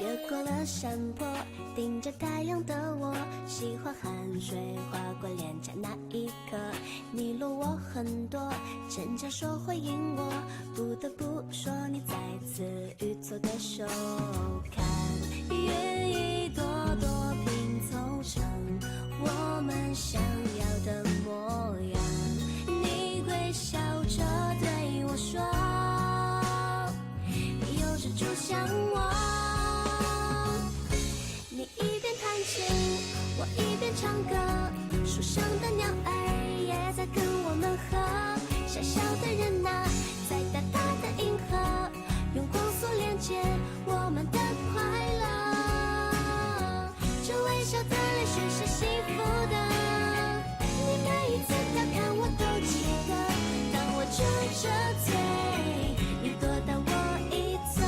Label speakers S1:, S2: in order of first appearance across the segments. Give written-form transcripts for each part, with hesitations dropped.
S1: 越过了山坡，顶着太阳的我，喜欢汗水划过脸颊那一刻，你落我很多，真假说回应我，不得不说你再次与错的手，看云一朵朵拼凑成我们想要的模样，你会笑着对我说，有只猪像我。你一边弹琴，我一边唱歌，树上的鸟儿也在跟我们和，小小的人啊，在大大的银河，用光速连接我们的快乐。这微笑的脸许是幸福的，你每一次调侃我都记得，当我撅着嘴，你躲到我一侧。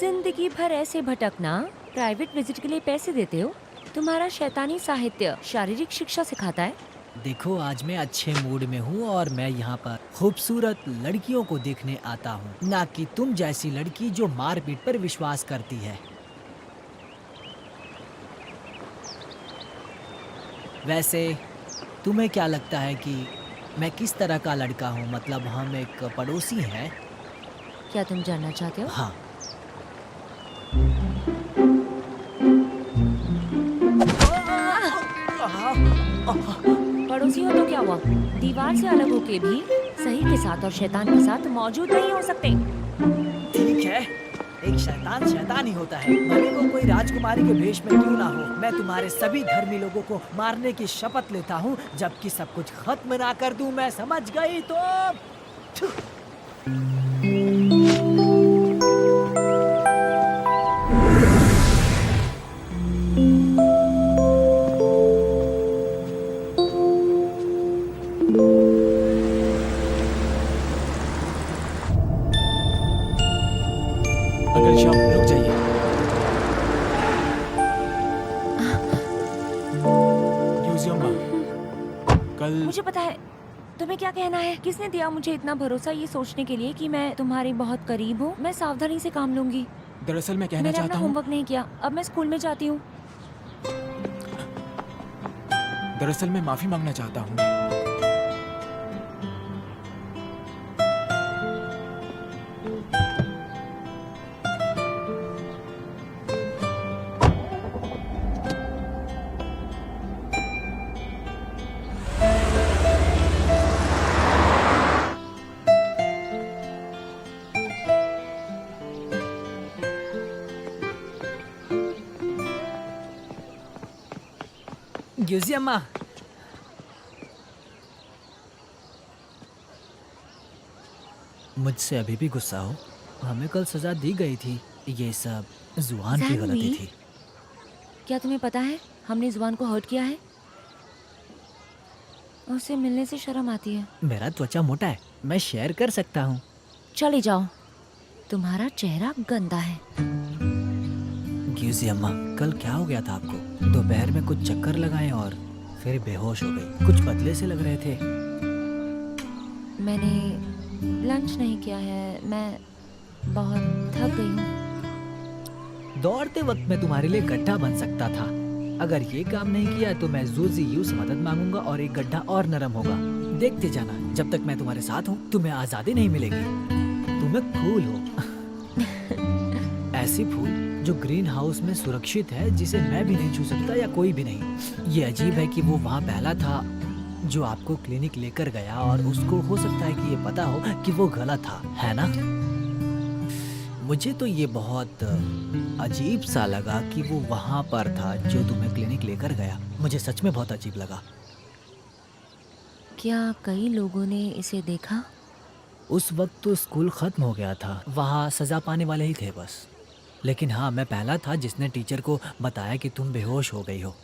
S2: जिंदगी भर ऐसे भटकना, प्राइवेट विजिट के लिए पैसे देते हो, तुम्हारा शैतानी साहित्य शारीरिक शिक्षा सिखाता है।
S3: देखो आज मैं अच्छे मूड में हूँ और मैं यहाँ पर खूबसूरत लड़कियों को देखने आता हूँ, ना कि तुम जैसी लड़की जो मारपीट पर विश्वास करती है। वैसे तुम्हें क्या लगता है कि मैं किस तरह का लड़का हूँ? मतलब हम एक पड़ोसी हैं।
S2: क्या तुम जानना चाहते हो?
S3: हाँ।
S2: पड़ोसी हो तो क्या हुआ? दीवार से अलग होके भी सही के साथ और शैतान के साथ मौजूद नहीं हो सकते।
S3: ठीक है, एक शैतान शैतान ही होता है, भले वो कोई राजकुमारी के भेष में क्यों ना हो। मैं तुम्हारे सभी धर्मी लोगों को मारने की शपथ लेता हूँ, जबकि सब कुछ खत्म ना कर दूं। मैं समझ गई तो
S4: अंकल शाम रुक जाइए। यूजियम्मा, कल
S2: मुझे पता है तुम्हें क्या कहना है। किसने दिया मुझे इतना भरोसा ये सोचने के लिए कि मैं तुम्हारी बहुत करीब हूँ? मैं सावधानी से काम लूंगी।
S4: दरअसल मैं कहना
S2: मैंने
S4: चाहता
S2: अपना
S4: हूँ,
S2: होमवर्क नहीं किया, अब मैं स्कूल में जाती हूँ।
S4: दरअसल मैं माफी मांगना चाहता हूँ।
S3: यूजियम्मा, मुझसे अभी भी गुस्सा हो? हमें कल सजा दी गई थी। ये सब जुआन की गलती
S2: जानवी?
S3: थी।
S2: क्या तुम्हें पता है हमने जुबान को हर्ट किया है? उससे मिलने से शर्म आती है।
S3: मेरा त्वचा मोटा है, मैं शेयर कर सकता हूँ।
S2: चले जाओ, तुम्हारा चेहरा गंदा है।
S3: यूजियम्मा, कल क्या हो गया था आपको? दोपहर में कुछ चक्कर लगाए और फिर बेहोश हो गई। कुछ पतले से लग रहे थे।
S2: मैंने लंच नहीं किया है, मैं बहुत थक गई हूँ।
S3: दौड़ते वक्त मैं तुम्हारे लिए गड्ढा बन सकता था। अगर ये काम नहीं किया तो मैं जूजी यू से मदद मांगूंगा और एक गड्ढा और नरम होगा। देखते जाना, जब तक मैं तुम्हारे साथ हूँ तुम्हें आजादी नहीं मिलेगी। तुम्हें फूल हो ऐसी फूल जो ग्रीन हाउस में सुरक्षित है, जिसे मैं भी नहीं छू सकता या कोई भी नहीं। ये अजीब है कि वो वहाँ पहला था जो आपको क्लिनिक लेकर गया और उसको हो सकता है कि ये पता हो कि वो गलत था, है ना? मुझे तो ये बहुत अजीब सा लगा कि वो वहाँ पर था जो तुम्हें क्लिनिक लेकर गया। मुझे सच में बहुत अजीब लगा।
S2: क्या कई लोगों ने इसे देखा?
S3: उस वक्त तो स्कूल खत्म हो गया था, वहाँ सजा पाने वाले ही थे बस। लेकिन हाँ, मैं पहला था जिसने टीचर को बताया कि तुम बेहोश हो गई हो।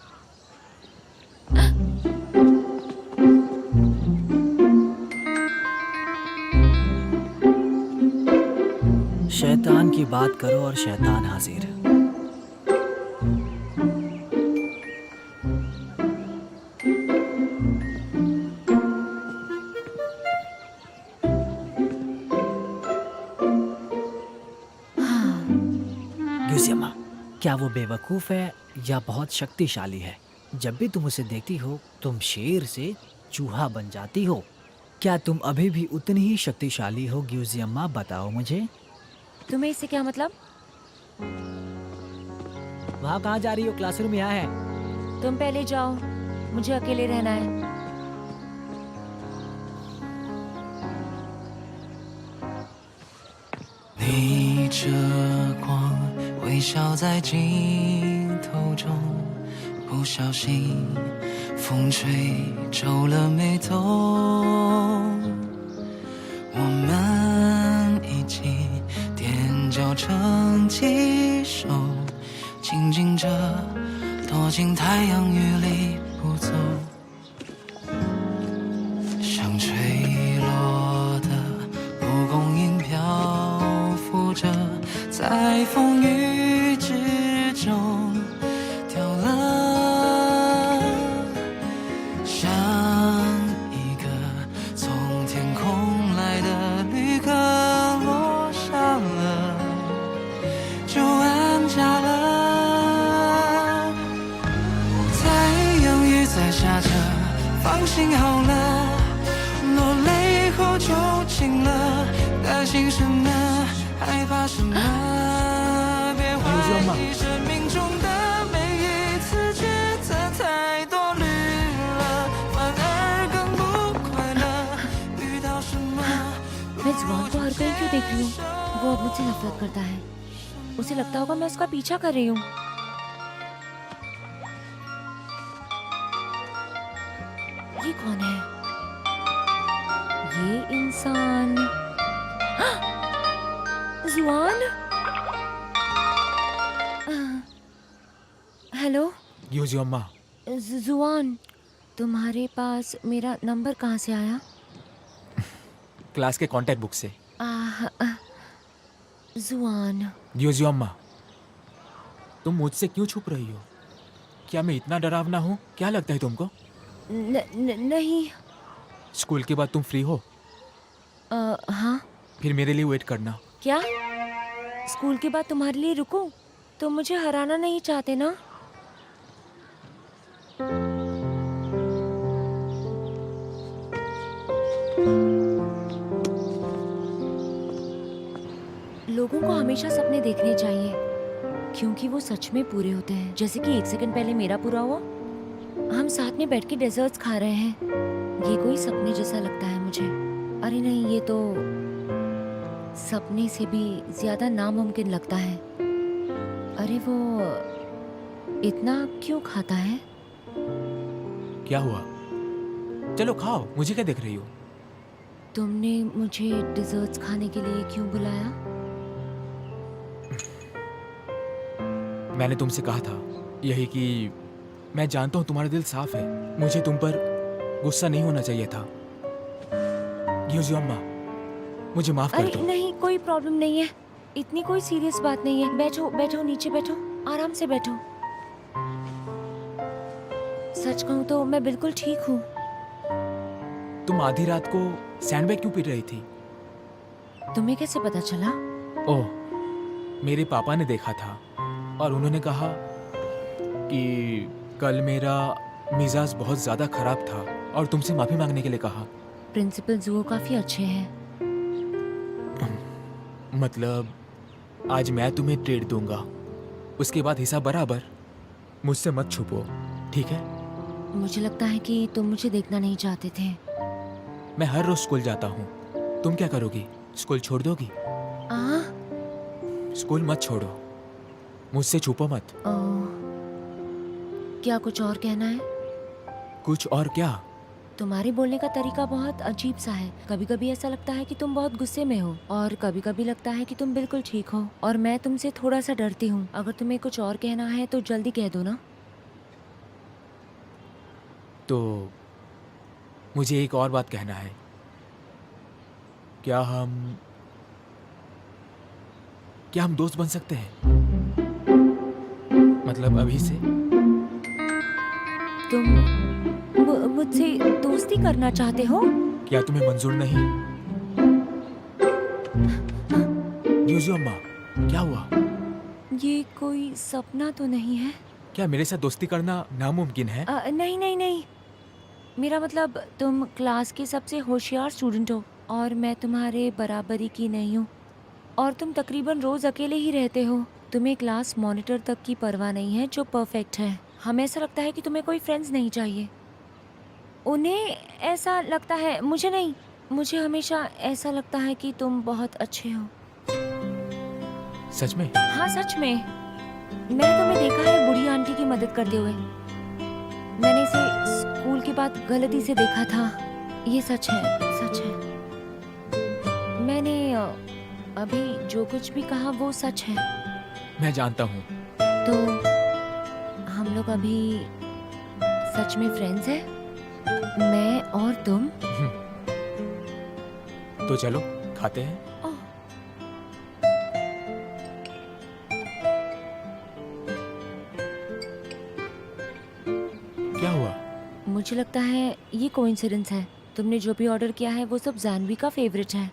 S3: शैतान की बात करो और शैतान हाजिर। ग्यूजियम्मा, क्या वो बेवकूफ़ है या बहुत शक्तिशाली है? जब भी तुम उसे देखती हो तुम शेर से चूहा बन जाती हो। क्या तुम अभी भी उतनी ही शक्तिशाली हो ग्यूजियम्मा? बताओ मुझे।
S2: तुम्हें इससे क्या मतलब?
S3: वहाँ कहाँ जा रही हो? क्लासरूम यहाँ है।
S2: तुम पहले जाओ, मुझे अकेले रहना है।
S5: 逆着光，微笑在镜头中，不小心风吹皱了眉头。我们一起踮脚成几首，静静着躲进太阳雨里不走。像吹落的蒲公英漂浮着，在风雨之中掉了，像一个从天空来的旅客落下了，就安家了。太阳雨在下着，放心好了，落泪后就晴了，担心什么？害怕什么？别怀疑生命中的每一次抉择太多虑了，反而更不快乐。遇到什么？
S2: मैं जुआन को हर कहीं क्यों देख रही हूँ? वो अब मुझसे नफरत करता है। उसे लगता होगा मैं उसका पीछा कर रही हूँ। ये कौन है? ये इंसान जुआन? हेलो
S4: ग्यूजियम्मा,
S2: जुआन, तुम्हारे पास मेरा नंबर कहाँ से आया?
S4: क्लास के कांटेक्ट बुक से।
S2: जुआन,
S4: ग्यूजियम्मा, तुम मुझसे क्यों छुप रही हो? क्या मैं इतना डरावना हूँ? क्या लगता है तुमको?
S2: नहीं।
S4: स्कूल के बाद तुम फ्री हो?
S2: हाँ।
S4: फिर मेरे लिए वेट करना।
S2: क्या? स्कूल के बाद तुम्हारे लिए रुकूं? तुम मुझे हराना नहीं चाहते ना? लोगों को हमेशा सपने देखने चाहिए क्योंकि वो सच में पूरे होते हैं। जैसे कि 1 सेकंड पहले मेरा पूरा हुआ। हम साथ में बैठ के डेजर्ट्स खा रहे हैं। ये कोई सपने जैसा लगता है मुझे। अरे नहीं, ये तो सपने से भी ज्यादा नामुमकिन लगता है। अरे वो इतना क्यों खाता है?
S4: क्या हुआ? चलो खाओ, मुझे क्या देख रही हो?
S2: तुमने मुझे डेजर्ट्स खाने के लिए क्यों बुलाया?
S4: मैंने तुमसे कहा था यही कि मैं जानता हूँ तुम्हारा दिल साफ है। मुझे तुम पर गुस्सा नहीं होना चाहिए था। ग्यूजियम्मा, मुझे माफ कर दो।
S2: अरे नहीं, कोई प्रॉब्लम नहीं है। इतनी कोई सीरियस बात नहीं है। बैठो बैठो, नीचे बैठो, आराम से बैठो। सच कहूँ तो मैं बिल्कुल ठीक हूँ।
S4: तुम आधी रात को सैंडबैग क्यों पीट रही थी?
S2: तुम्हें कैसे पता चला?
S4: ओह, मेरे पापा ने देखा था और उन्होंने कहा कि कल मेरा मिजाज बहुत ज़्यादा खराब था और तुमसे माफ़ी मांगने के लिए कहा।
S2: प्रिंसिपल जुओ काफी अच्छे हैं।
S4: मतलब आज मैं तुम्हें ट्रीट दूंगा, उसके बाद हिसाब बराबर। मुझसे मत छुपो, ठीक है?
S2: मुझे लगता है कि तुम मुझे देखना नहीं चाहते थे।
S4: मैं हर रोज स्कूल जाता हूँ। तुम क्या करोगी? स्कूल छोड़ दोगी?
S2: आ?
S4: स्कूल मत छोड़ो, मुझसे छुपो मत।
S2: क्या कुछ और कहना है?
S4: कुछ और क्या?
S2: तुम्हारे बोलने का तरीका बहुत अजीब सा है। कभी कभी ऐसा लगता है कि तुम बहुत गुस्से में हो और कभी कभी लगता है कि तुम बिल्कुल ठीक हो, और मैं तुमसे थोड़ा सा डरती हूँ। अगर तुम्हें कुछ और कहना है तो जल्दी कह दो ना।
S4: तो मुझे एक और बात कहना है। क्या हम दोस्त बन सकते हैं? मतलब अभी से?
S2: तुम मुझसे दोस्ती करना चाहते हो?
S4: क्या तुम्हें मंजूर नहीं? यूजू अम्मा, क्या हुआ?
S2: ये कोई सपना तो नहीं है?
S4: क्या मेरे साथ दोस्ती करना नामुमकिन है?
S2: नहीं नहीं नहीं, मेरा मतलब तुम क्लास के सबसे होशियार स्टूडेंट हो और मैं तुम्हारे बराबरी की नहीं हूँ, और तुम तकरीबन रोज अकेले ही रहते हो। तुम्हें क्लास मॉनिटर तक की परवाह नहीं है, जो परफेक्ट है। हमें ऐसा लगता है कि तुम्हें कोई फ्रेंड्स नहीं चाहिए। उन्हें ऐसा लगता है, मुझे नहीं। मुझे हमेशा ऐसा लगता है कि तुम बहुत अच्छे हो।
S4: सच में?
S2: हाँ सच में। मैंने तुम्हें देखा है बूढ़ी आंटी की मदद करते हुए। मैंने इसे स्कूल के बाद गलती से देखा था। ये सच है, सच है। मैंने अभी जो कुछ भी कहा वो सच है।
S4: मैं जानता हूँ।
S2: तो हम लोग अभी सच में फ्रेंड्स हैं, मैं और तुम।
S4: तो चलो खाते हैं।
S2: ओह,
S4: क्या हुआ?
S2: मुझे लगता है ये कोइंसिडेंस है। तुमने जो भी ऑर्डर किया है वो सब जानवी का फेवरेट है।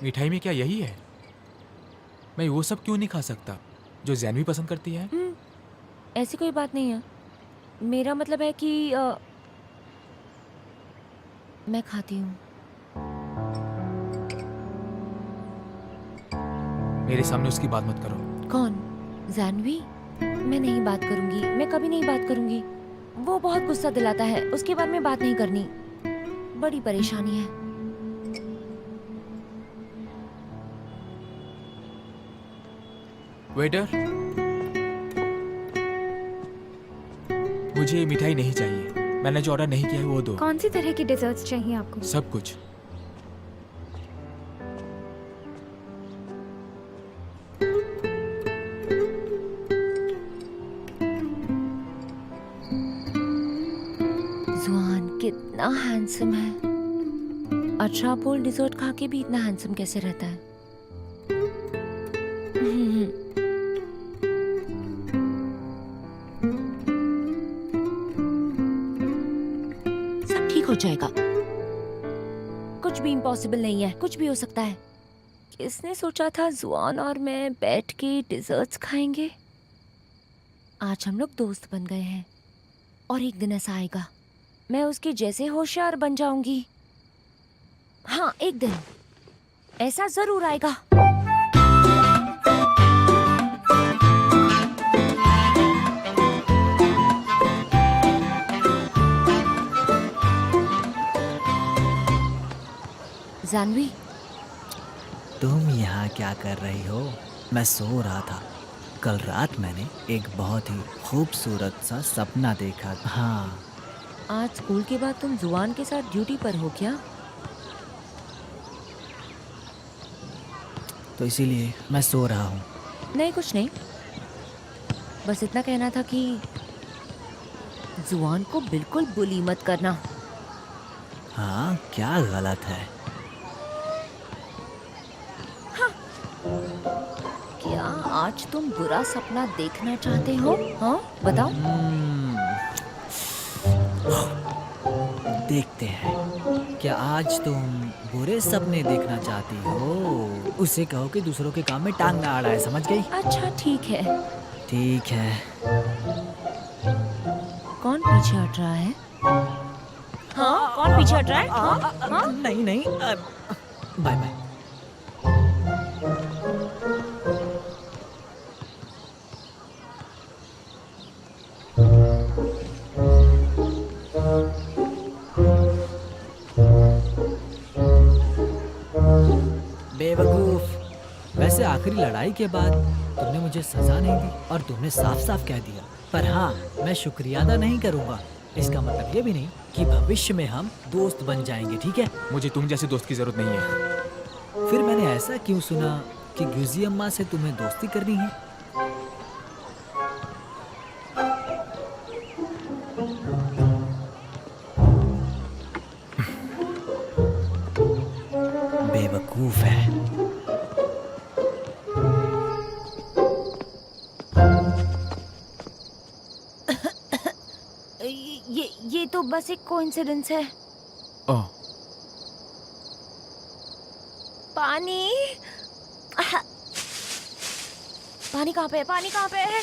S4: मिठाई में क्या यही है? मैं वो सब क्यों नहीं खा सकता जो जानवी पसंद करती है?
S2: ऐसी कोई बात नहीं है। मेरा मतलब है कि मैं खाती हूँ।
S4: मेरे सामने उसकी बात मत करो।
S2: कौन? जानवी? मैं नहीं बात करूंगी, मैं कभी नहीं बात करूंगी। वो बहुत गुस्सा दिलाता है, उसके बारे में बात नहीं करनी। बड़ी परेशानी है।
S4: वेटर, मुझे मिठाई नहीं चाहिए। मैंने जो ऑर्डर नहीं किया है वो दो।
S6: कौन सी तरह की डेजर्ट्स चाहिए आपको?
S4: सब कुछ।
S2: जुआन कितना हैंडसम है। अच्छा बोल, डिजर्ट खा के भी इतना हैंडसम कैसे रहता है? सब ठीक हो जाएगा। कुछ भी इम्पॉसिबल नहीं है, कुछ भी हो सकता है। किसने सोचा था जुआन और मैं बैठ के डिजर्ट्स खाएंगे? आज हम लोग दोस्त बन गए हैं, और एक दिन ऐसा आएगा मैं उसके जैसे होशियार बन जाऊंगी। हाँ, एक दिन ऐसा जरूर आएगा। जानवी,
S3: तुम यहाँ क्या कर रही हो? मैं सो रहा था। कल रात मैंने एक बहुत ही खूबसूरत सा सपना देखा। हाँ।
S2: आज स्कूल के बाद तुम जुआन के साथ ड्यूटी पर हो क्या?
S3: तो इसीलिए मैं सो रहा हूँ।
S2: नहीं, कुछ नहीं। बस इतना कहना था कि जुआन को बिल्कुल बुली मत करना।
S3: हाँ, क्या गलत है?
S2: क्या आज तुम बुरा सपना देखना चाहते हो? हाँ, बताओ।
S3: देखते हैं। क्या आज तुम बुरे सपने देखना चाहती हो? उसे कहो कि दूसरों के काम में टांग ना अड़ाए, समझ गई?
S2: अच्छा ठीक है।
S3: ठीक है।
S2: कौन पीछे हट रहा है? हाँ, कौन पीछे हट रहा है? हाँ? हाँ?
S3: नहीं नहीं, बाय बाय। आखिरी लड़ाई के बाद तुमने मुझे सजा नहीं दी और तुमने साफ साफ कह दिया। पर हाँ, मैं शुक्रिया अदा नहीं करूँगा। इसका मतलब ये भी नहीं कि भविष्य में हम दोस्त बन जाएंगे, ठीक है?
S4: मुझे तुम जैसे दोस्त की जरूरत नहीं है।
S3: फिर मैंने ऐसा क्यों सुना कि गुजी अम्मा से तुम्हें दोस्ती करनी है? बेवकूफ है।
S2: ये तो बस एक कोइंसिडेंस है।
S4: ओह,
S2: पानी पानी कहाँ पे है? पानी कहाँ पे है?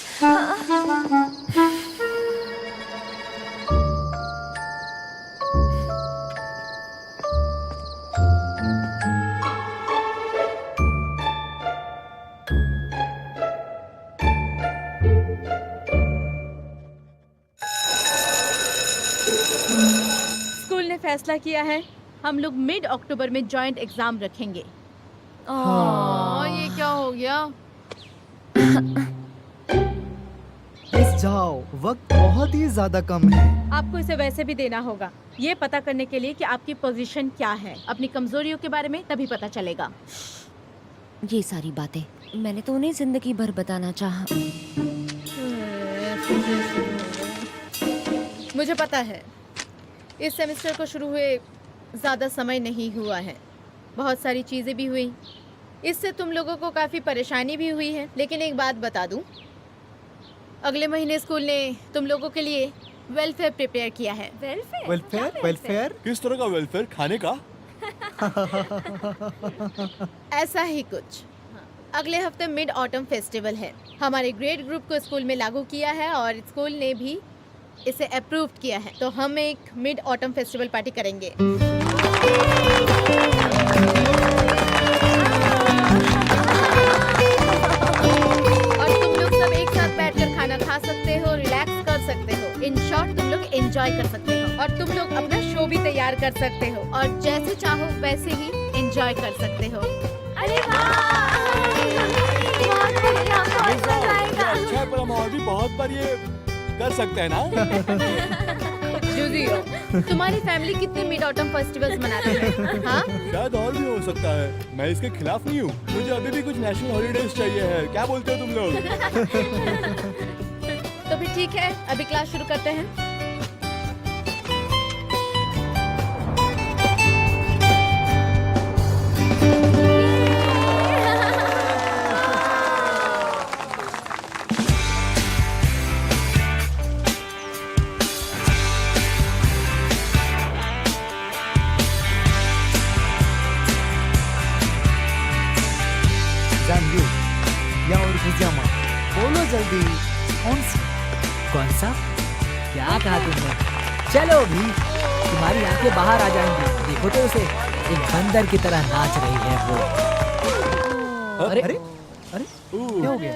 S7: स्कूल ने फैसला किया है हम लोग मिड अक्टूबर में जॉइंट एग्जाम रखेंगे। ये क्या हो गया?
S8: बस जाओ, वक्त बहुत ही ज्यादा कम है।
S7: आपको इसे वैसे भी देना होगा, ये पता करने के लिए कि आपकी पोजीशन क्या है, अपनी कमजोरियों के बारे में तभी पता चलेगा।
S2: ये सारी बातें मैंने तो उन्हें जिंदगी भर बताना चाहा।
S7: मुझे पता है इस सेमेस्टर को शुरू हुए ज़्यादा समय नहीं हुआ है, बहुत सारी चीज़ें भी हुई, इससे तुम लोगों को काफ़ी परेशानी भी हुई है। लेकिन एक बात बता दूं, अगले महीने स्कूल ने तुम लोगों के लिए वेलफेयर प्रिपेयर किया है।
S8: वेलफेयर? वेलफेयर?
S9: किस तरह का वेलफेयर? खाने का?
S7: ऐसा ही कुछ। अगले हफ्ते मिड ऑटम फेस्टिवल है, हमारे ग्रेड ग्रुप को स्कूल में लागू किया है और स्कूल ने भी इसे अप्रूव किया है, तो हम एक मिड ऑटम फेस्टिवल पार्टी करेंगे। और तुम लोग सब एक साथ बैठकर खाना खा सकते हो, रिलैक्स कर सकते हो, इन शॉर्ट तुम लोग एंजॉय कर सकते हो और तुम लोग अपना शो भी तैयार कर सकते हो और जैसे चाहो वैसे ही एंजॉय कर सकते हो।
S2: अरे वाह! बहुत बढ़िया, बहुत मजा आएगा।
S9: अच्छा है, पर हम और भी बहुत बार ये कर सकते हैं ना?
S7: जूजियो, तुम्हारी फैमिली कितने मिड ऑटम फेस्टिवल्स मनाती है? हाँ?
S9: शायद और भी हो सकता है, मैं इसके खिलाफ नहीं हूँ। मुझे अभी भी कुछ नेशनल हॉलीडेज चाहिए है। क्या बोलते हो तुम लोग?
S7: तो फिर ठीक है, अभी क्लास शुरू करते हैं।
S8: जानवी या और गुजियामा, बोलो जल्दी, कौन सा?
S3: क्या कहा तुमने? चलो भी, तुम्हारी आंखें बाहर आ जाएंगी। देखो तो उसे, एक बंदर की तरह नाच रही है वो।
S8: अरे अरे अरे, क्या हो गया?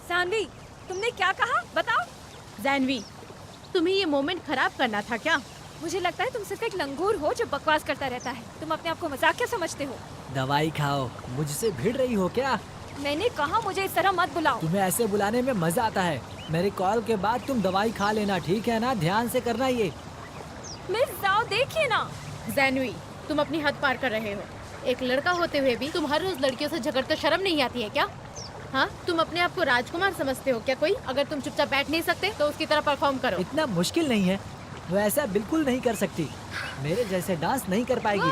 S7: जानवी, तुमने क्या कहा? बताओ। जानवी, तुम्हें ये मोमेंट खराब करना था क्या?
S6: मुझे लगता है तुम सिर्फ एक लंगूर हो जो बकवास करता रहता है। तुम अपने आप को मजाक क्या समझते हो?
S3: दवाई खाओ, मुझसे भिड़ रही हो क्या?
S6: मैंने कहा मुझे इस तरह मत बुलाओ।
S3: तुम्हें ऐसे बुलाने में मजा आता है। मेरे कॉल के बाद तुम दवाई खा लेना, ठीक है ना? ध्यान से करना ये।
S6: मिस जाओ, देखिए ना।
S7: जानवी, तुम अपनी हद पार कर रहे हो। एक लड़का होते हुए भी तुम हर रोज लड़कियों से झगड़ते शर्म नहीं आती है क्या? हाँ, तुम अपने आप को राजकुमार समझते हो क्या कोई? अगर तुम चुपचाप बैठ नहीं सकते तो उसकी तरह परफॉर्म करो।
S3: इतना मुश्किल नहीं है, वो ऐसा बिल्कुल नहीं कर सकती। मेरे जैसे डांस नहीं कर पाएगी।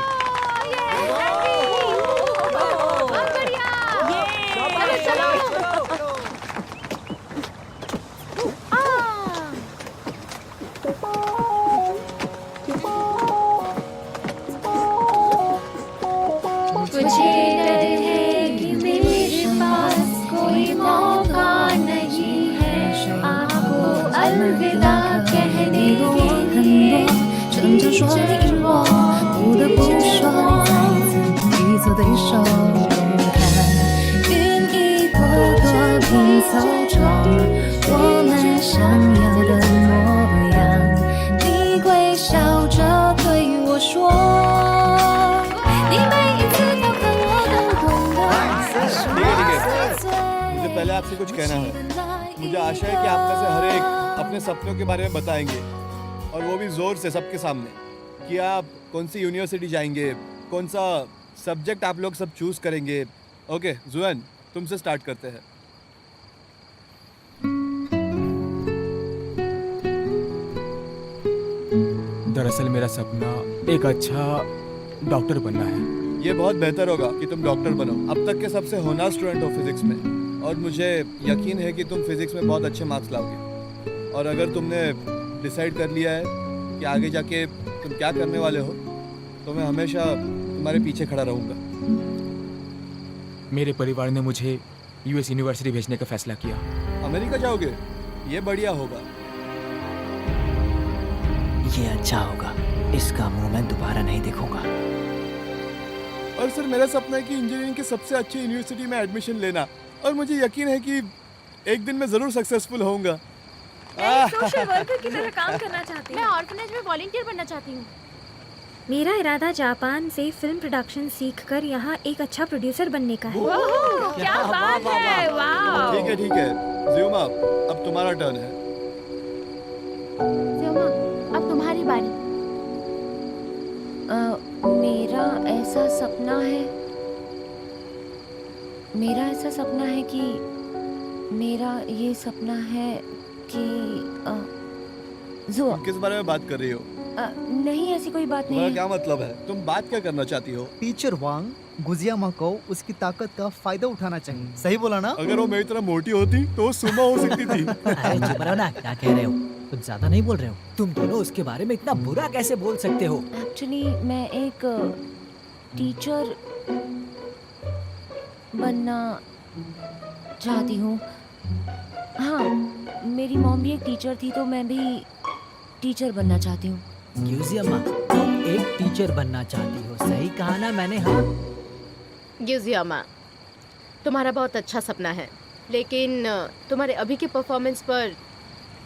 S1: मुझे डर है कि मेरे पास कोई मौका नहीं है आपको अलविदा कहने के लिए।
S10: 趁着说停我不得不说一侧对手看云一朵朵拼凑成我们想要的模样你微笑着对我说你每一次都和我都懂得
S9: मुझे आपसे कुछ कहना है। मुझे आशा है कि आप में से हर एक अपने सपनों के बारे में बताएंगे, और वो भी जोर से सबके सामने, कि आप कौन सी यूनिवर्सिटी जाएंगे, कौन सा सब्जेक्ट आप लोग सब चूज करेंगे। ओके जुएन, तुमसे स्टार्ट करते हैं।
S4: दरअसल मेरा सपना एक अच्छा डॉक्टर बनना है।
S9: ये बहुत बेहतर होगा कि तुम डॉक्टर बनो। अब तक के सबसे होनहार स्टूडेंट हो फिजिक्स में, और मुझे यकीन है कि तुम फिजिक्स में बहुत अच्छे मार्क्स लाओगे। और अगर तुमने डिसाइड कर लिया है कि आगे जाके तुम क्या करने वाले हो, तो मैं हमेशा तुम्हारे पीछे खड़ा रहूँगा।
S4: मेरे परिवार ने मुझे यूएस यूनिवर्सिटी भेजने का फैसला किया।
S9: अमेरिका जाओगे? ये बढ़िया होगा।
S3: ये अच्छा होगा, इसका मुंह मैं दोबारा नहीं देखूंगा।
S9: और सर, मेरा सपना है कि इंजीनियरिंग के सबसे अच्छी यूनिवर्सिटी में एडमिशन लेना, और मुझे यकीन है कि एक दिन मैं जरूर सक्सेसफुल होऊंगा।
S6: मैं सोशल वर्कर की तरह काम करना चाहती हूँ।
S7: मैं ऑर्फनेज में वॉलंटियर बनना चाहती हूँ।
S11: मेरा इरादा जापान से फिल्म प्रोडक्शन सीखकर यहाँ एक अच्छा प्रोड्यूसर बनने का है।
S6: ओह, क्या बात है, वाह।
S9: ठीक है ज़ियोमा, अब तुम्हारा टर्न है।
S7: ज़ियोमा, अब तुम्हारी बारी।
S2: मेरा ऐसा सपना है कि मेरा ये सपना है कि
S9: तुम किस बारे में बात कर रही हो?
S2: नहीं, ऐसी कोई बात नहीं
S9: तुम्हारा
S2: है।
S9: क्या मतलब है? तुम बात क्या करना चाहती हो?
S8: टीचर वांग गुजियामा को उसकी ताकत का फायदा उठाना चाहिए। सही बोला ना?
S9: अगर वो मेरी तरह मोटी होती तो वो सुमा हो सकती थी।
S3: अरे चुप रहो ना, क्या कह रहे हो? कुछ ज्यादा नहीं बोल रहे हो? तुम दोनों उसके बारे में इतना बुरा कैसे बोल सकते हो?
S2: एक्चुअली मैं एक टीचर बनना चाहती हूँ। हाँ, मेरी मॉम भी एक टीचर थी, तो मैं भी टीचर बनना चाहती हूँ।
S3: यूजियम्मा, तुम एक टीचर बनना चाहती हो, सही कहा ना मैंने? हाँ
S7: गिज़ियामा, तुम्हारा बहुत अच्छा सपना है, लेकिन तुम्हारे अभी के परफॉर्मेंस पर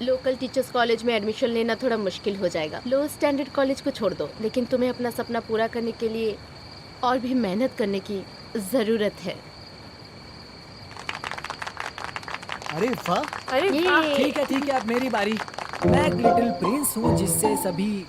S7: लोकल टीचर्स कॉलेज में एडमिशन लेना थोड़ा मुश्किल हो जाएगा। लो स्टैंडर्ड कॉलेज को छोड़ दो, लेकिन तुम्हें अपना सपना पूरा करने के लिए और भी मेहनत करने की ज़रूरत है।
S8: अरे वाह!
S6: अरे वाह।
S3: ठीक है, अब मेरी बारी। मैं एक लिटिल प्रिंस हूँ जिससे सभी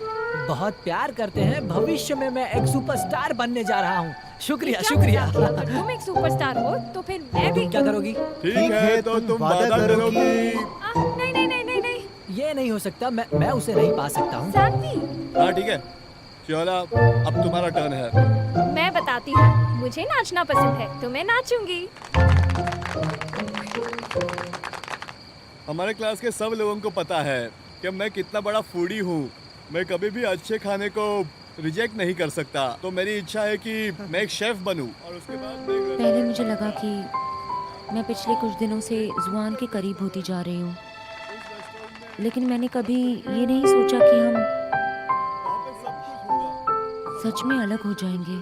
S3: बहुत प्यार करते हैं। भविष्य में मैं एक सुपरस्टार बनने जा रहा हूँ। शुक्रिया।
S6: अगर तुम एक सुपरस्टार हो तो फिर मैं भी।
S3: तुम क्या करोगी?
S9: ठीक है, तो तुम वादा करोगी?
S6: नहीं।
S3: ये नहीं हो सकता, मैं उसे नहीं पा सकता हूँ।
S6: जानवी,
S9: हाँ ठीक है, चला, अब तुम्हारा टर्न है।
S6: मैं बताती हूँ, मुझे नाचना पसंद है तो मैं नाचूंगी।
S9: हमारे क्लास के सब लोगों को पता है कि मैं कितना बड़ा फूडी हूँ। मैं कभी भी अच्छे खाने को रिजेक्ट नहीं कर सकता, तो मेरी इच्छा है कि मैं एक शेफ बनूं, और उसके बाद
S2: पहले मुझे लगा कि मैं पिछले कुछ दिनों से जुआन के करीब होती जा रही हूँ, लेकिन मैंने कभी ये नहीं सोचा कि हम सच में अलग हो जाएंगे।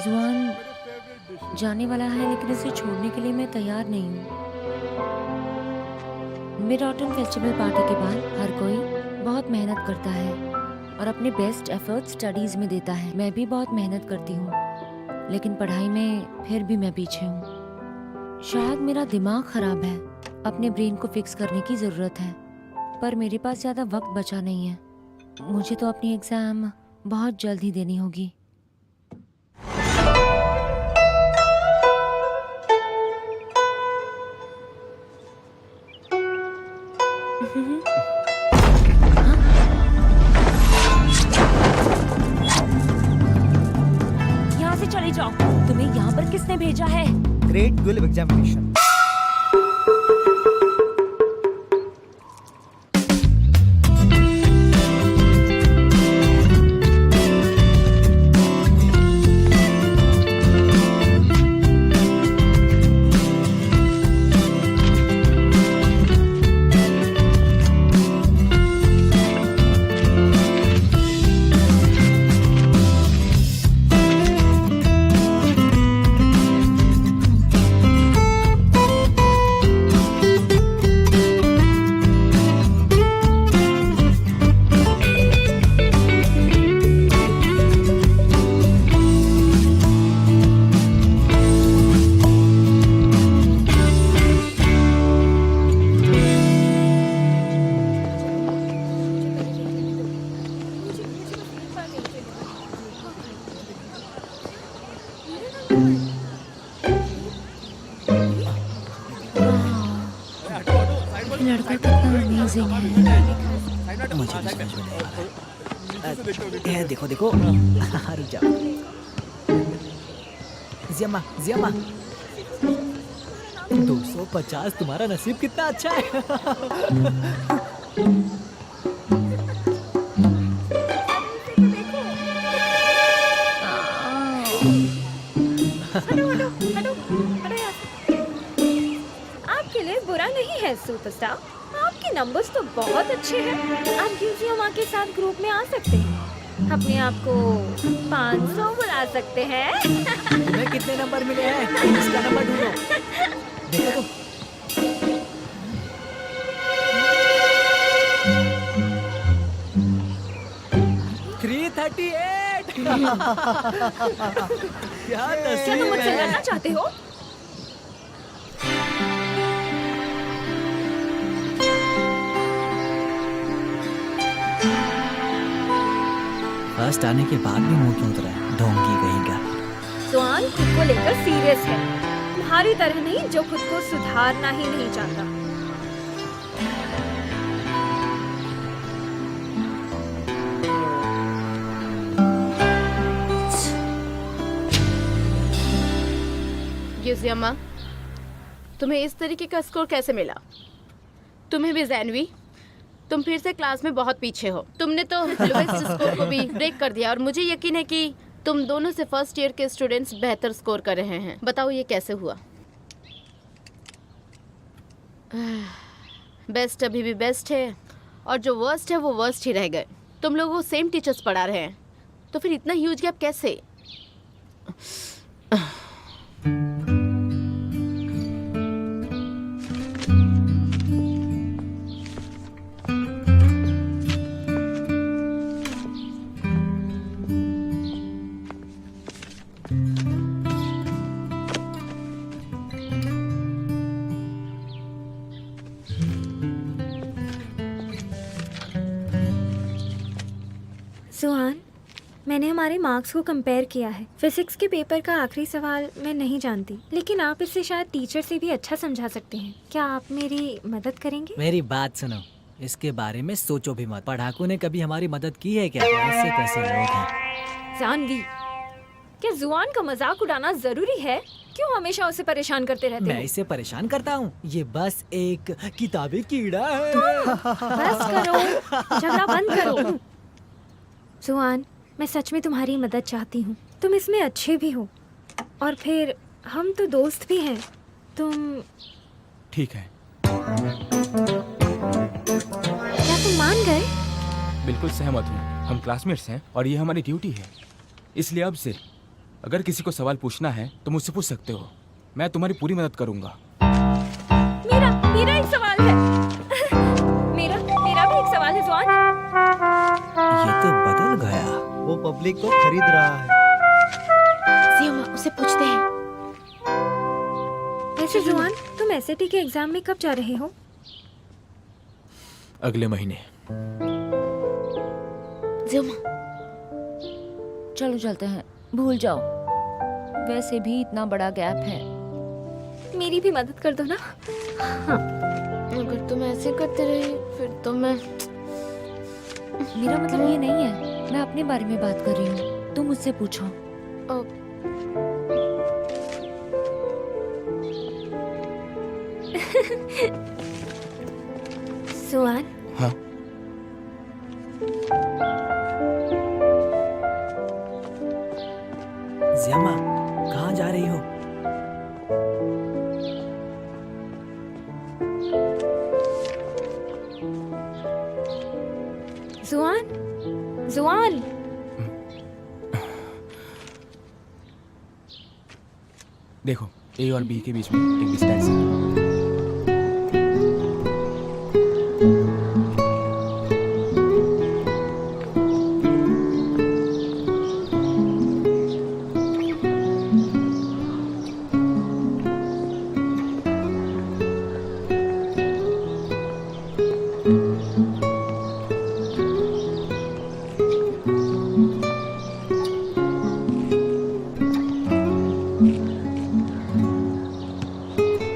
S2: जुआन जाने वाला है, लेकिन उसे छोड़ने के लिए मैं तैयार नहीं हूँ। मिड ऑटम फेस्टिवल पार्टी के बाद हर कोई बहुत मेहनत करता है और अपने बेस्ट एफर्ट स्टडीज में देता है। मैं भी बहुत मेहनत करती हूँ, लेकिन पढ़ाई में फिर भी मैं पीछे हूँ। शायद मेरा दिमाग खराब है, अपने ब्रेन को फिक्स करने की ज़रूरत है, पर मेरे पास ज़्यादा वक्त बचा नहीं है। मुझे तो अपनी एग्ज़ाम बहुत जल्द ही देनी होगी। यहाँ से चले जाओ। तुम्हें यहाँ पर किसने भेजा है?
S8: Great 12 examination.
S2: ये लड़का कितना अमेजिंग है।
S3: मुझे भी समझ में नहीं आ रहा है। ये देखो देखो, रुक जाओ। जियामा जियामा, 250, तुम्हारा नसीब कितना अच्छा है।
S6: आपके लिए बुरा नहीं है सुपरस्टार, आपके नंबर्स तो बहुत अच्छे हैं। आप म्यूजियम के साथ ग्रुप में आ सकते हैं, अपने आप को 500 बुला सकते हैं।
S3: तुम्हें कितने नंबर मिले हैं? इसका नंबर ढूंढो। देखो तो। क्या
S6: क्या तुम मुझसे लड़ना चाहते हो?
S3: फर्स्ट आने के बाद भी मुंह क्यों उतरा है? ढोंगी कहीं का।
S6: जुआन खुद को लेकर सीरियस है, तुम्हारी तरह नहीं जो खुद को सुधारना ही नहीं चाहता।
S7: युजियामा, तुम्हें इस तरीके का स्कोर कैसे मिला? तुम्हें भी ज़ैनवी, तुम फिर से क्लास में बहुत पीछे हो। तुमने तो लोएस्ट स्कोर को भी ब्रेक कर दिया और मुझे यकीन है कि तुम दोनों से फर्स्ट ईयर के स्टूडेंट्स बेहतर स्कोर कर रहे हैं। बताओ ये कैसे हुआ? बेस्ट अभी भी बेस्ट है और जो वर्स्ट है वो वर्स्ट ही रह गए। तुम लोगों को सेम टीचर्स पढ़ा रहे हैं, तो फिर इतना ह्यूज गैप कैसे?
S11: सुहान, मैंने हमारे मार्क्स को कंपेयर किया है। फिजिक्स के पेपर का आखिरी सवाल मैं नहीं जानती, लेकिन आप इसे शायद टीचर से भी अच्छा समझा सकते हैं। क्या आप मेरी मदद करेंगे?
S3: मेरी बात सुनो, इसके बारे में सोचो भी मत। पढ़ाकू ने कभी हमारी मदद की है क्या? ऐसे कैसे लोग हैं?
S6: जानवी, क्या जुआन का मजाक उड़ाना जरूरी है? क्यों हमेशा उसे परेशान करते रहते
S3: मैं
S6: हो?
S3: इसे परेशान करता हूँ? ये बस एक किताबी कीड़ा है।
S11: बस करो, झगड़ा बंद करो। सुहान, मैं सच में तुम्हारी मदद चाहती हूँ। तुम इसमें अच्छे भी हो और फिर हम तो दोस्त भी हैं। तुम
S4: ठीक है,
S11: क्या तुम मान गए?
S4: बिल्कुल सहमत हूँ। हम क्लासमेट्स हैं और ये हमारी ड्यूटी है। इसलिए अब से अगर किसी को सवाल पूछना है तो मुझसे पूछ सकते हो। मैं तुम्हारी पूरी मदद करूंगा।
S6: मेरा एक सवाल है। मेरा भी एक सवाल है जुआन।
S3: ये तो बदल गया।
S8: वो पब्लिक को खरीद रहा है।
S7: जियामा, उसे पूछते हैं।
S11: ऐसे जुआन, तुम एसएटी के एग्जाम में कब जा रहे हो?
S4: अगले महीने।
S7: जियामा,
S2: चलो चलते हैं, भूल जाओ। वैसे भी इतना बड़ा गैप है।
S11: मेरी भी मदद कर दो ना।
S7: अगर तुम ऐसे करते रहे फिर तो मैं...
S2: मेरा मतलब ये नहीं है, मैं अपने बारे में बात कर रही हूँ। तुम मुझसे पूछो।
S11: सुहान,
S4: हाँ,
S3: जियामा, कहाँ जा रही हो?
S11: जुआन, जुआन।
S4: देखो, ए और बी के बीच में एक डिस्टेंस है।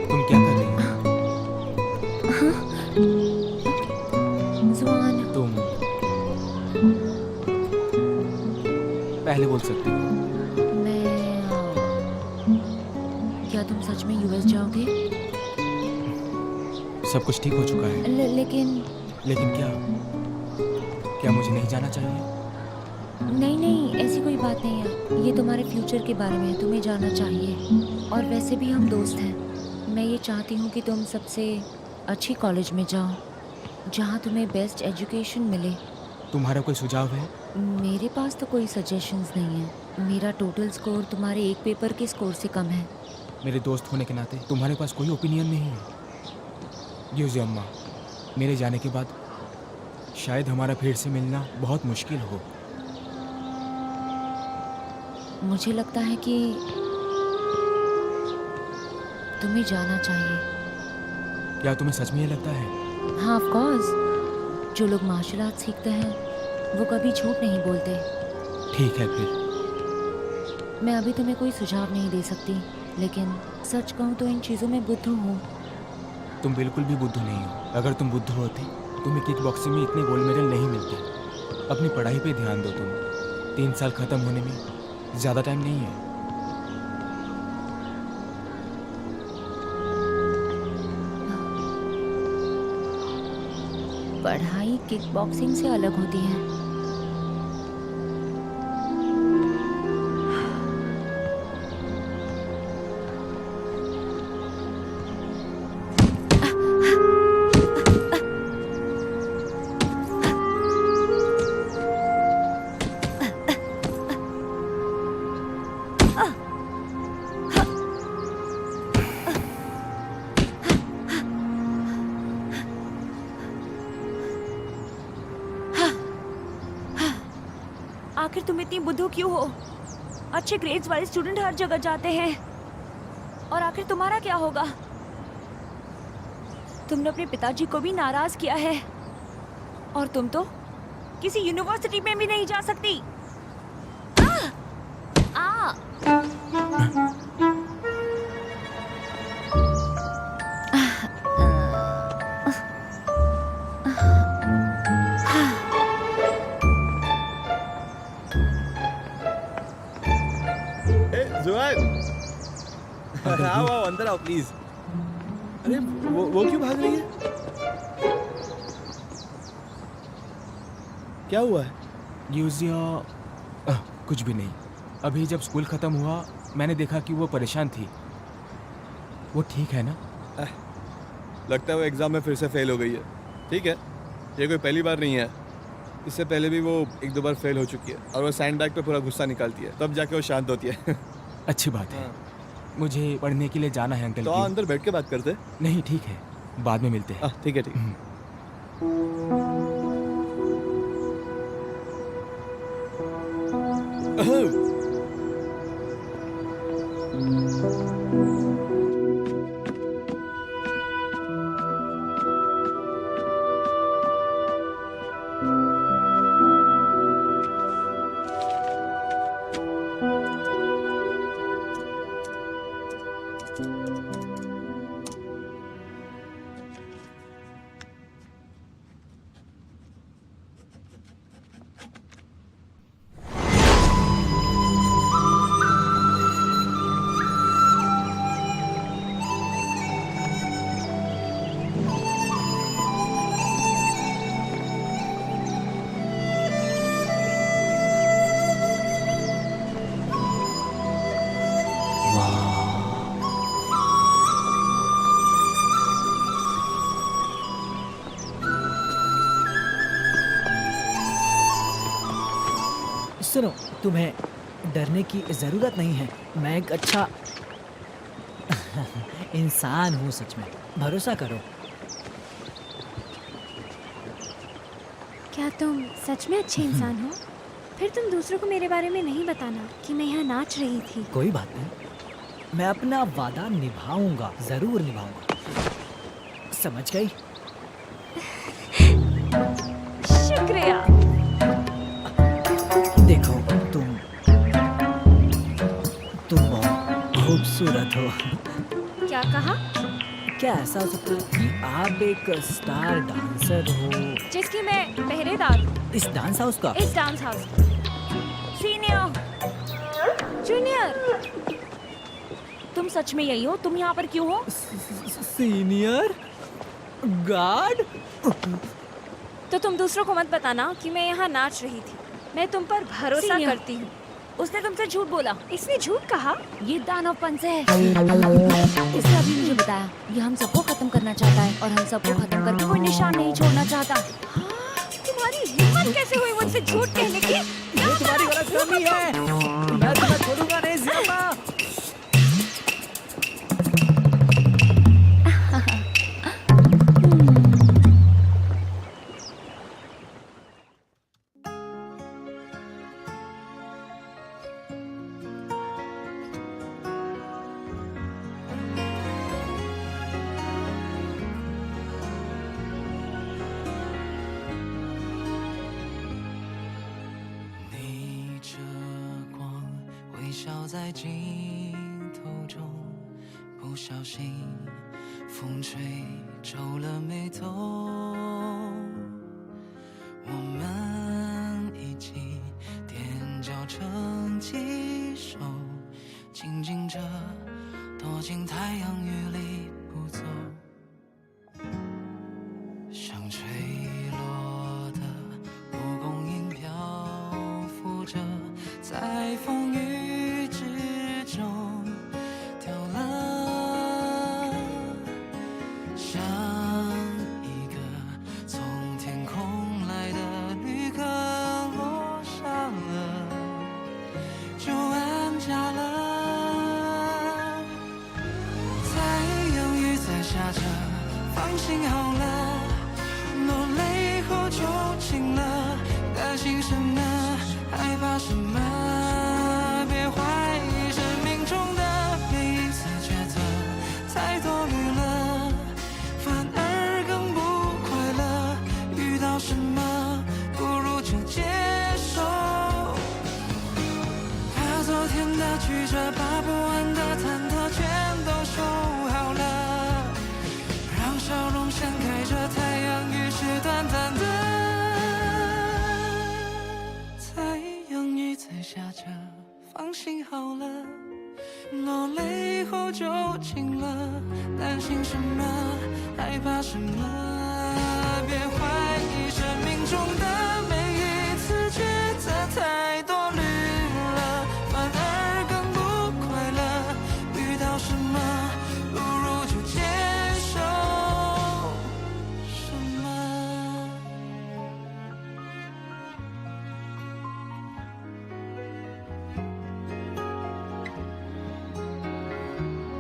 S4: तुम क्या कर रही हो? पहले बोल सकती हो।
S2: क्या तुम सच में यूएस जाओगे?
S4: सब कुछ ठीक हो चुका है।
S2: लेकिन
S4: क्या मुझे नहीं जाना चाहिए?
S2: नहीं, ऐसी कोई बात नहीं है। ये तुम्हारे फ्यूचर के बारे में है, तुम्हें जाना चाहिए। और वैसे भी हम दोस्त हैं। मैं ये चाहती हूँ कि तुम सबसे अच्छी कॉलेज में जाओ, जहाँ तुम्हें बेस्ट एजुकेशन मिले।
S4: तुम्हारा कोई सुझाव है?
S2: मेरे पास तो कोई सजेशंस नहीं है। मेरा टोटल स्कोर तुम्हारे एक पेपर के स्कोर से कम है।
S4: मेरे दोस्त होने के नाते तुम्हारे पास कोई ओपिनियन नहीं है? यूजी अम्मा, मेरे जाने के बाद शायद हमारा फिर से मिलना बहुत मुश्किल हो।
S2: मुझे लगता है कि तुम्हें जाना चाहिए।
S4: क्या तुम्हें सच में ये लगता है?
S2: हाँ, ऑफ कोर्स। जो लोग मार्शल आर्ट सीखते हैं वो कभी झूठ नहीं बोलते।
S4: ठीक है फिर।
S2: मैं अभी तुम्हें कोई सुझाव नहीं दे सकती, लेकिन सच कहूँ तो इन चीज़ों में बुद्धू हूँ।
S4: तुम बिल्कुल भी बुद्धू नहीं हो। अगर तुम बुद्धू होती तुम्हें किक बॉक्सिंग में इतने गोल्ड मेडल नहीं मिलते। अपनी पढ़ाई पे ध्यान दो तुम। 3 साल ख़त्म होने में ज़्यादा टाइम नहीं है।
S2: पढ़ाई किक बॉक्सिंग से अलग होती है। आखिर तुम इतनी बुद्धू क्यों हो? अच्छे ग्रेड्स वाले स्टूडेंट हर जगह जाते हैं, और आखिर तुम्हारा क्या होगा? तुमने अपने पिताजी को भी नाराज किया है, और तुम तो किसी यूनिवर्सिटी में भी नहीं जा सकती।
S9: आओ अंदर आओ प्लीज। अरे वो क्यों भाग रही है? क्या हुआ है?
S4: कुछ भी नहीं। अभी जब स्कूल ख़त्म हुआ मैंने देखा कि वो परेशान थी। वो ठीक है ना?
S9: लगता है वो एग्ज़ाम में फिर से फेल हो गई है। ठीक है, ये कोई पहली बार नहीं है। इससे पहले भी वो 1-2 बार फेल हो चुकी है, और वो सैंड बैग पे पूरा गुस्सा निकालती है, तब जाके वो शांत होती है।
S4: अच्छी बात है। मुझे पढ़ने के लिए जाना है अंकल।
S9: तो अंदर बैठ के बात करते?
S4: नहीं, ठीक है, बाद में मिलते हैं।
S9: ठीक है, ठीक है।
S3: सुनो, तुम्हें डरने की ज़रूरत नहीं है। मैं एक अच्छा इंसान हूँ, सच में भरोसा करो।
S11: क्या तुम सच में अच्छे इंसान हो? फिर तुम दूसरों को मेरे बारे में नहीं बताना कि मैं यहाँ नाच रही थी।
S3: कोई बात नहीं, मैं अपना वादा निभाऊंगा, ज़रूर निभाऊंगा। समझ गई?
S11: शुक्रिया।
S3: देखो, तुम बहुत खूबसूरत हो।
S11: क्या कहा?
S3: क्या ऐसा हो सकता है कि आप एक स्टार डांसर हो?
S11: जिसकी मैं पहरेदार।
S3: इस डांस हाउस का?
S11: इस डांस हाउस सीनियर
S6: जूनियर,
S2: तुम सच में यही हो? तुम यहाँ पर क्यों हो?
S3: Senior guard.
S6: तो तुम दूसरों को मत बताना कि मैं यहाँ नाच रही थी। मैं तुम पर भरोसा
S2: Senior,
S6: करती हूँ।
S2: उसने तुमसे झूठ बोला।
S6: इसने झूठ कहा?
S2: ये दानवपन से है। इसने अभी मुझे बताया ये हम सबको खत्म करना चाहता है और हम सबको खत्म करके कोई निशान नहीं छोड़ना चाहता।
S6: हाँ, तुम्हारी हिम्मत कैसे हुई मुझसे झूठ कहने की?
S3: ये तुम्हारी गलतफहमी है। मैं तुम्हें छोड़ूंगा नहीं ज़ियामा।
S5: 逆着光，微笑在镜头中，不小心风吹皱了眉头。我们一起踮脚成几首，静静着躲进太阳雨里不走。像吹落的蒲公英漂浮着，在风雨之中掉了，像一个从天空来的旅客落下了，就安家了。太阳雨在下着，放心好了。落泪后就晴了，担心什么？害怕什么？别怀疑生命中的每一次抉择，太多虑了，反而更不快乐。遇到什么，不如就接受。把昨天的曲折，把不完的忐忑，全都收好了，让笑容盛开着，太阳雨是短暂的，太阳雨在下着，放心好了，落泪后就晴了，担心什么？害怕什么？别怀疑生命中的